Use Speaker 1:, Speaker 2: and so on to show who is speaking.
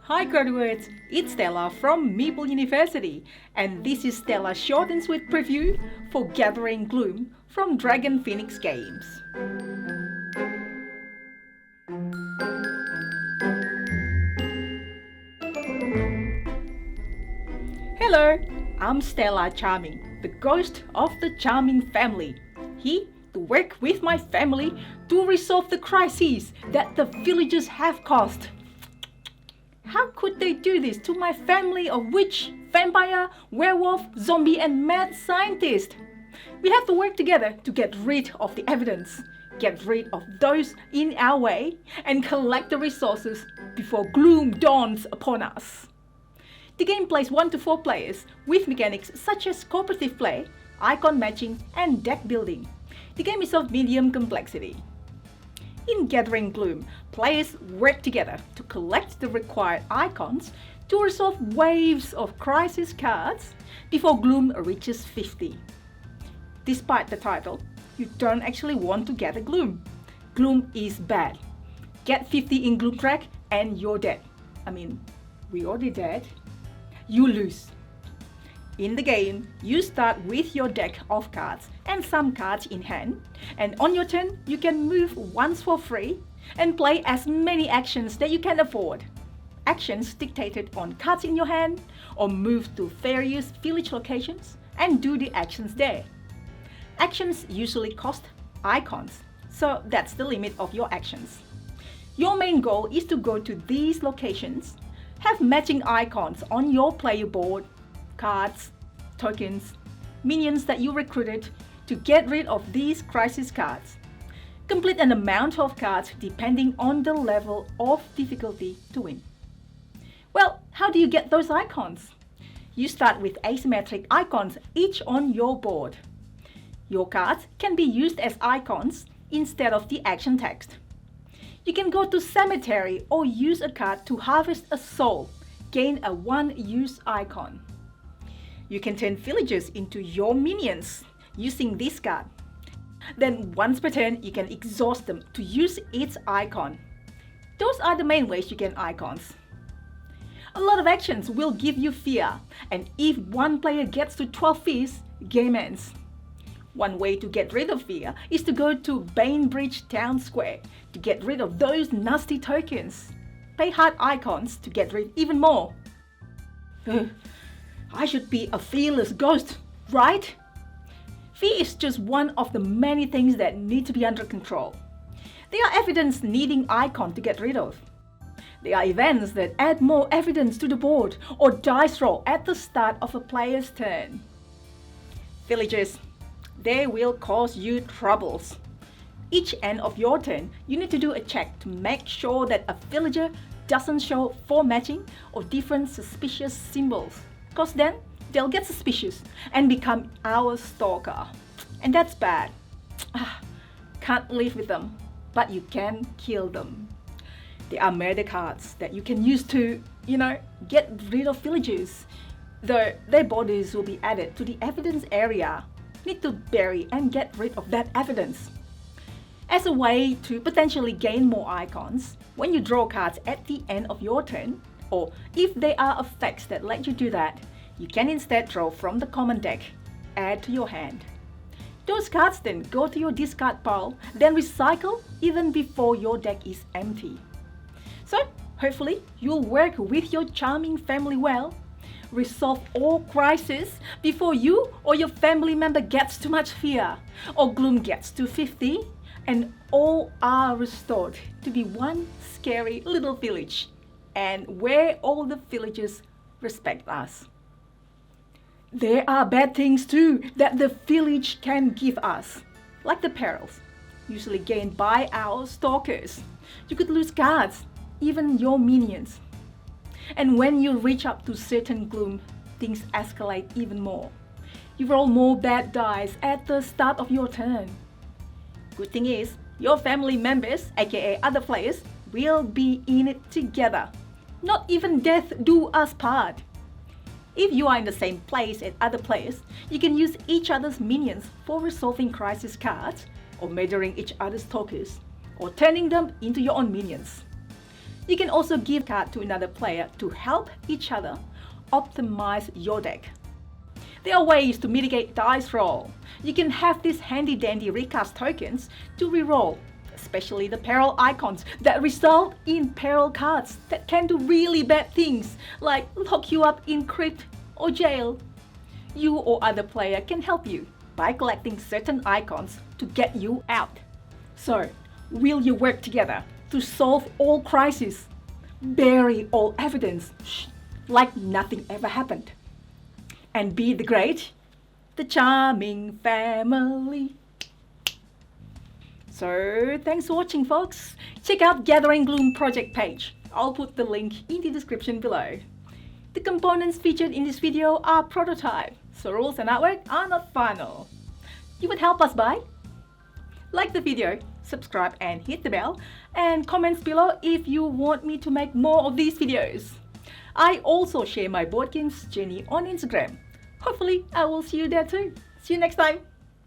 Speaker 1: Hi graduates, it's Stella from Meeple University, and this is Stella's short and sweet preview for Gathering Gloom from Dragon Phoenix Games. Hello, I'm Stella Charming, the ghost of the Charming family. Here to work with my family to resolve the crises that the villagers have caused. How could they do this to my family of witch, vampire, werewolf, zombie and mad scientist? We have to work together to get rid of the evidence, get rid of those in our way, and collect the resources before gloom dawns upon us. The game plays 1 to 4 players with mechanics such as cooperative play, icon matching, and deck building. The game is of medium complexity. In Gathering Gloom, players work together to collect the required icons to resolve waves of crisis cards before Gloom reaches 50. Despite the title, you don't actually want to gather Gloom. Gloom is bad. Get 50 in Gloom track and you're dead. We're already dead. You lose. In the game, you start with your deck of cards and some cards in hand, and on your turn, you can move once for free and play as many actions that you can afford. Actions dictated on cards in your hand, or move to various village locations and do the actions there. Actions usually cost icons, so that's the limit of your actions. Your main goal is to go to these locations, have matching icons on your player board, cards, tokens, minions that you recruited to get rid of these crisis cards. Complete an amount of cards depending on the level of difficulty to win. Well, how do you get those icons? You start with asymmetric icons each on your board. Your cards can be used as icons instead of the action text. You can go to cemetery or use a card to harvest a soul, gain a one-use icon. You can turn villagers into your minions using this card. Then once per turn, you can exhaust them to use its icon. Those are the main ways you get icons. A lot of actions will give you fear, and if one player gets to 12 fears, game ends. One way to get rid of fear is to go to Bainbridge Town Square to get rid of those nasty tokens. Pay hard icons to get rid even more. I should be a fearless ghost, right? Fear is just one of the many things that need to be under control. They are evidence needing icon to get rid of. They are events that add more evidence to the board or dice roll at the start of a player's turn. Villagers, they will cause you troubles. Each end of your turn, you need to do a check to make sure that a villager doesn't show 4 matching or different suspicious symbols, because then they'll get suspicious and become our stalker. And that's bad. Can't live with them, but you can kill them. There are murder cards that you can use to, get rid of villagers, though their bodies will be added to the evidence area. Need to bury and get rid of that evidence. As a way to potentially gain more icons, when you draw cards at the end of your turn, or if there are effects that let you do that, you can instead draw from the common deck, add to your hand. Those cards then go to your discard pile, then recycle even before your deck is empty. So, hopefully, you'll work with your charming family well, resolve all crises before you or your family member gets too much fear, or gloom gets to 50, and all are restored to be one scary little village, and where all the villagers respect us. There are bad things too that the village can give us, like the perils, usually gained by our stalkers. You could lose cards, even your minions. And when you reach up to certain gloom, things escalate even more. You roll more bad dice at the start of your turn. Good thing is, your family members, aka other players, will be in it together. Not even death do us part. If you are in the same place as other players, you can use each other's minions for resolving crisis cards, or murdering each other's talkers, or turning them into your own minions. You can also give a card to another player to help each other optimize your deck. There are ways to mitigate dice roll. You can have these handy dandy recast tokens to reroll, especially the peril icons that result in peril cards that can do really bad things like lock you up in crypt or jail. You or other player can help you by collecting certain icons to get you out. So, will you work together to solve all crises? Bury all evidence like nothing ever happened. And be the great, the charming family. So, thanks for watching, folks. Check out Gathering Gloom project page. I'll put the link in the description below. The components featured in this video are prototype, so rules and artwork are not final. You would help us by like the video, subscribe and hit the bell, and comments below if you want me to make more of these videos. I also share my board games journey on Instagram. Hopefully, I will see you there too. See you next time.